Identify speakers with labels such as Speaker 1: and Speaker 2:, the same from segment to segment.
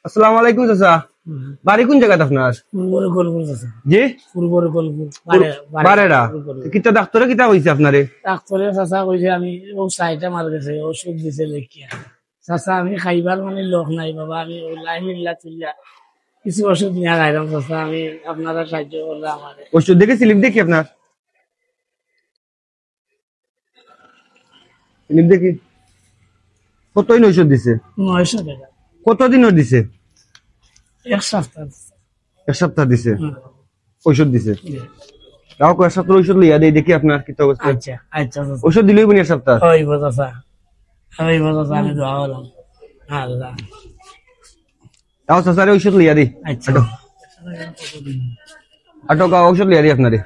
Speaker 1: আসসালামু আলাইকুম চাচা। বাড়ি কোন জায়গাতে আপনার? জি বারেরা। কিতা ডাক্তারে কিতা কইছে আপনারে?
Speaker 2: ডাক্তারে চাচা কইছে আমি ও সাইটা মার গেছে ওষুধ দিছে লেখিয়া। চাচা আমি খাইবার মানে লোক নাই বাবা, আমি লাই মিল্লা চিল্লা কিছু ওষুধ নিয়ে খাইলাম চাচা, আমি আপনারা সাহায্য করলে আমার।
Speaker 1: ওষুধ দেখে স্লিপ দেখি আপনার স্লিপ দেখি কতদিন ওষুধ দিছে?
Speaker 2: 900 টাকা।
Speaker 1: কতদিন দিছে?
Speaker 2: 1 সপ্তাহ।
Speaker 1: 1 সপ্তাহ দিছে ওষুধ দিছে। তাও কয় সপ্তাহ ওষুধ লইয়া দেই দেখি আপনার কি অবস্থা।
Speaker 2: আচ্ছা আচ্ছা
Speaker 1: ওষুধ দিলেই বনি 1 সপ্তাহ।
Speaker 2: ওই চাচা আমি দোয়া করলাম আল্লাহ।
Speaker 1: তাও চাচারে ওষুধ লইয়া দিই।
Speaker 2: আচ্ছা
Speaker 1: আটকা ওষুধ লইয়া দিই আপনারে।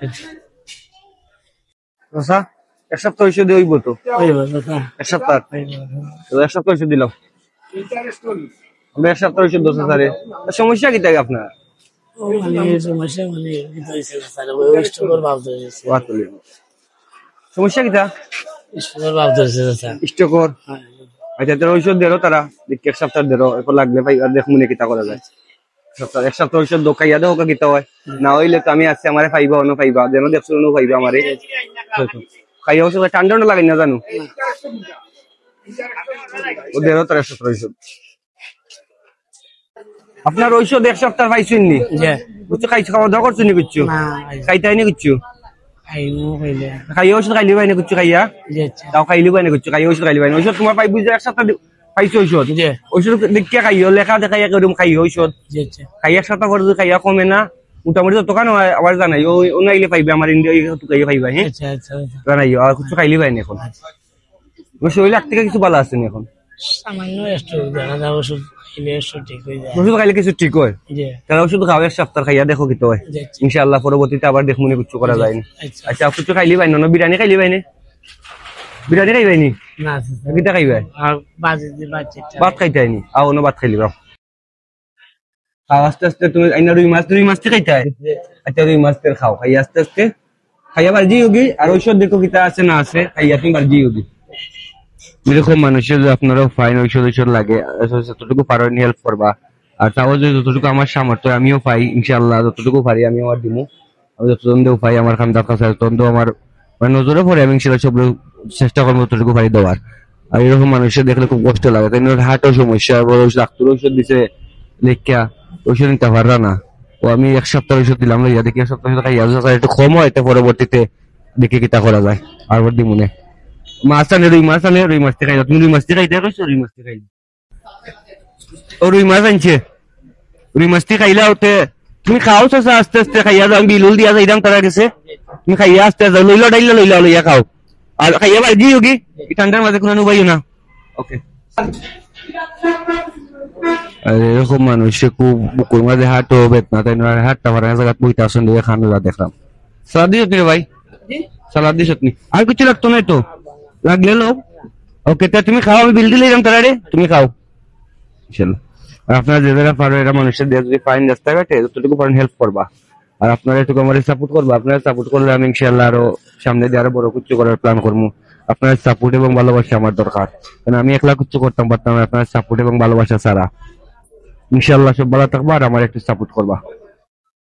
Speaker 1: চাচা 1 সপ্তাহ ওষুধ হইব তো?
Speaker 2: হইব চাচা
Speaker 1: 1 সপ্তাহ। 1 সপ্তাহ ওষুধ দিলাম। আমরা 1 সপ্তাহ ওষুধ দোষ স্যারে। সমস্যা কি থাকে আপনার?
Speaker 2: ও মানে সমস্যা মানে কি হইছে স্যার, ওই স্টোর ভাব ধরেছে।
Speaker 1: সমস্যা কিটা?
Speaker 2: স্টোর ভাব ধরেছে চাচা।
Speaker 1: স্টোর। আচ্ছা তারা ওষুধ দেরো, তারা দেখি 1 সপ্তাহ দেরো, এরপর লাগলে ভাই আর দেখ মনে কিতা করা যায়। 1 সপ্তাহ ওষুধ দোকাইয়া দেও কিতা হয় না হইলে তো আমি আছি আমারে পাইবা অন্য পাইবা যেন দেখছো অন্য পাইবা আমারে খাইয়া ওষুধ ঠান্ডা ঠান্ডা লাগে না জানো ও দেরো তার 1 সপ্তাহ ওষুধ। আপনার ঔষধ 1 সপ্তাহ পাইছেন নি? বুঝছো খাইছো, খাওয়া দাওয়া করছো নি? কিচ্ছু খাইতাই নি? কিচ্ছু খাইয়া ওষুধ খাইলি পাই না? কিচ্ছু খাইয়া তাও খাইলি পাই না? কিচ্ছু খাইয়া ওষুধ খাইলি পাই না? ঔষধ তোমার পাই বুঝে 1 সপ্তাহ পাইছো ঔষধ। ঔষধ দেখিয়া খাইও, লেখা দেখা এরকম খাইও ঔষধ খাইয়া 1 সপ্তাহ পরে খাইয়া কমে না মোটামুটি দোকান আবার জানাই ও নাইলে পাইবে আমার ইন্ডিয়া পাইবা। হ্যাঁ জানাইও আর কিছু খাইলি পাই না এখন। শরীর এক থেকে কিছু ভালো আছে না এখন?
Speaker 2: সামান্য একটু দেখা যায় ওষুধ খাইলে ঠিক হয়ে যায়।
Speaker 1: ওষুধ খাইলে কিছু ঠিক হয়? তারা ওষুধ খাও 1 সপ্তাহ খাইয়া দেখো কি হয় ইনশাআল্লাহ। পরবর্তীতে আবার দেখো মনে কিছু করা যায় না। আচ্ছা কিছু খাইলি পাই না? বিরিয়ানি খাইলি পাই না? বিরিয়ানি খাইবাই নি? কিটা খাইবাই? ভাত খাইতাই নি? আও অন্য ভাত খাইলি বাও খাও আস্তে আস্তে। তুমি রুই মাছ খাইতে হয়? আচ্ছা রুই মাছ তেল খাও, খাইয়া আস্তে আস্তে খাইয়া বাজি হোগি। আর ঔষধ দেখো কিতা আছে না আছে, খাইয়া তুমি বাজি হোগি। এরকম মানুষের আপনারাও ফাইন ঔষধ লাগে, যতটুকু পারো হেল্প করবা। আর তাও যে যতটুকু আমার সামর্থ্য আমিও পাই ইনশাআল্লাহ, যতটুকু পারি আমি আমার দিমু। আমি যতজন দেও পাই আমার খান্দার কাছে তন্দ আমার নজরে পড়ে, আমি সেটা সব চেষ্টা করবো যতটুকু পারি দেওয়ার। আর এরকম মানুষের দেখলে খুব কষ্ট লাগে। তাই হার্টও সমস্যা, ডাক্তার ঔষধ দিছে লেখা ঔষধ নিতে পাররা না। ও আমি 1 সপ্তাহ ঔষধ দিলাম, লইয়া দেখি 1 সপ্তাহ খাইয়া একটু কম হয়, পরবর্তীতে দেখি কিতা করা যায়। আর দিমুনে মাছ আনে, রুই মাছ আনে, রুই মাছ খাই। তুমি রুই মাছ খাইতে কইছো? রুই মাছ খাই ও রুই মাছ আনছে, রুই মাছ খাইলা ওতে তুমি খাও চাচা আস্তে আস্তে খাইয়া যাও। আমি বিলুল দিয়া যাইলাম তারা গেছে, তুমি খাইয়া আস্তে আস্তে লইলা ডাইলা লইয়া খাও। আর খাইয়া বাজি হোগি, ঠান্ডার মাঝে কোনো নুবাইও না। ওকে। আর এরকম মানুষ খুব বুকুর মাঝে হাঁটো বেতনা, তাই হাটটা ভাড়া জায়গা বইতে আসেন দিয়ে খানো দেখলাম। সালাদ দিস নি ভাই? সালাদ দিস নি? আর কিছু লাগতো না তো? লাগলে লোক ওকে তা তুমি খাও, আমি বিল দিলে তারা তুমি খাও ইনশাল্লাহ। আর আপনারা যে যারা পারো এরা মানুষের দিয়ে যদি ফাইন রাস্তাঘাটে যতটুকু পারেন হেল্প করবা। আর আপনারা একটু আমার সাপোর্ট করবা। আপনারা সাপোর্ট করলে আমি ইনশাল্লাহ আরো সামনে দিয়ে আরো বড় কিছু করার প্ল্যান করবো। আপনার সাপোর্ট এবং ভালোবাসা আমার দরকার, কারণ আমি একলা কিছু করতাম পারতাম। আপনার সাপোর্ট এবং ভালোবাসা ছাড়া ইনশাল্লাহ সব ভালো থাকবো। আর আমার একটু সাপোর্ট করবা।